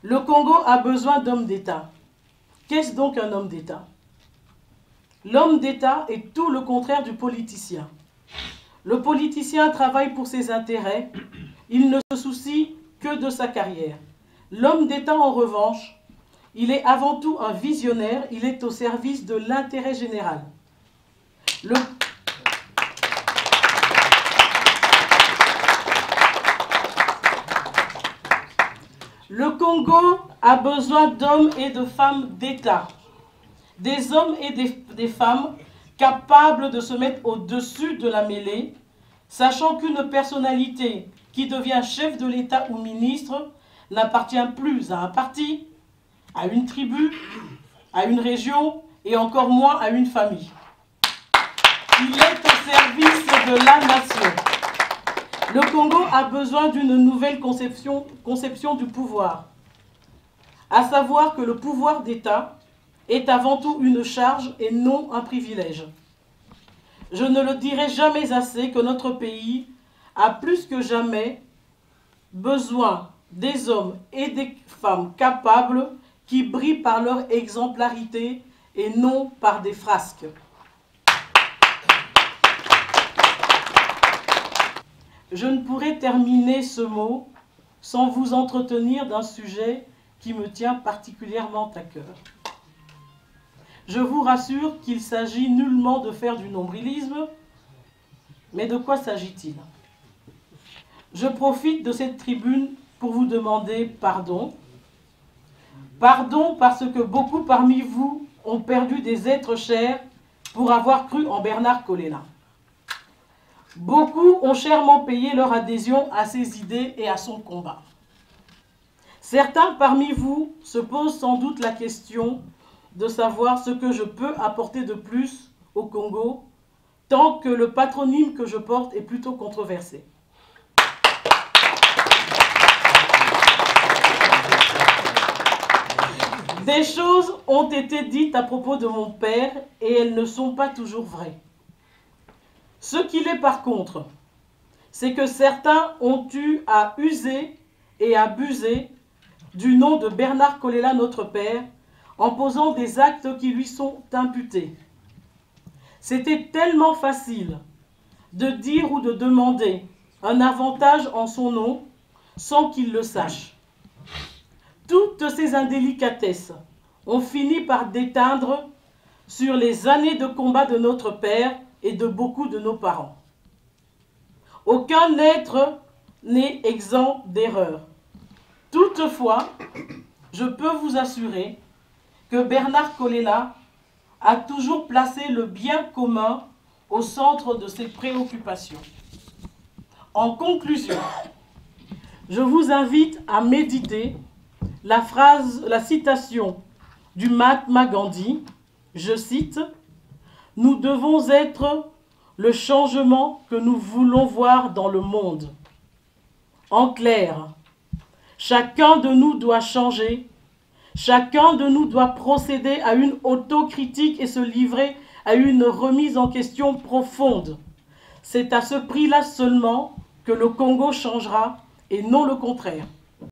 Le Congo a besoin d'hommes d'État. Qu'est-ce donc un homme d'État? L'homme d'État est tout le contraire du politicien. Le politicien travaille pour ses intérêts, il ne se soucie que de sa carrière. L'homme d'État, en revanche, il est avant tout un visionnaire, il est au service de l'intérêt général. Le Congo a besoin d'hommes et de femmes d'État. Des hommes et des femmes capables de se mettre au-dessus de la mêlée, sachant qu'une personnalité qui devient chef de l'État ou ministre n'appartient plus à un parti, à une tribu, à une région et encore moins à une famille. Il est au service de la nation. Le Congo a besoin d'une nouvelle conception du pouvoir, à savoir que le pouvoir d'État est avant tout une charge et non un privilège. Je ne le dirai jamais assez que notre pays a plus que jamais besoin des hommes et des femmes capables qui brillent par leur exemplarité et non par des frasques. Je ne pourrais terminer ce mot sans vous entretenir d'un sujet qui me tient particulièrement à cœur. Je vous rassure qu'il s'agit nullement de faire du nombrilisme, mais de quoi s'agit-il? Je profite de cette tribune pour vous demander pardon. Pardon parce que beaucoup parmi vous ont perdu des êtres chers pour avoir cru en Bernard Kolela. Beaucoup ont chèrement payé leur adhésion à ses idées et à son combat. Certains parmi vous se posent sans doute la question de savoir ce que je peux apporter de plus au Congo, tant que le patronyme que je porte est plutôt controversé. Des choses ont été dites à propos de mon père et elles ne sont pas toujours vraies. Ce qu'il est par contre, c'est que certains ont eu à user et abuser du nom de Bernard Kolela, notre père, en posant des actes qui lui sont imputés. C'était tellement facile de dire ou de demander un avantage en son nom sans qu'il le sache. Toutes ces indélicatesses ont fini par déteindre sur les années de combat de notre père et de beaucoup de nos parents. Aucun être n'est exempt d'erreur. Toutefois, je peux vous assurer que Bernard Kolela a toujours placé le bien commun au centre de ses préoccupations. En conclusion, je vous invite à méditer la citation du Mahatma Gandhi, je cite, « Nous devons être le changement que nous voulons voir dans le monde. » En clair, chacun de nous doit changer, chacun de nous doit procéder à une autocritique et se livrer à une remise en question profonde. C'est à ce prix-là seulement que le Congo changera et non le contraire.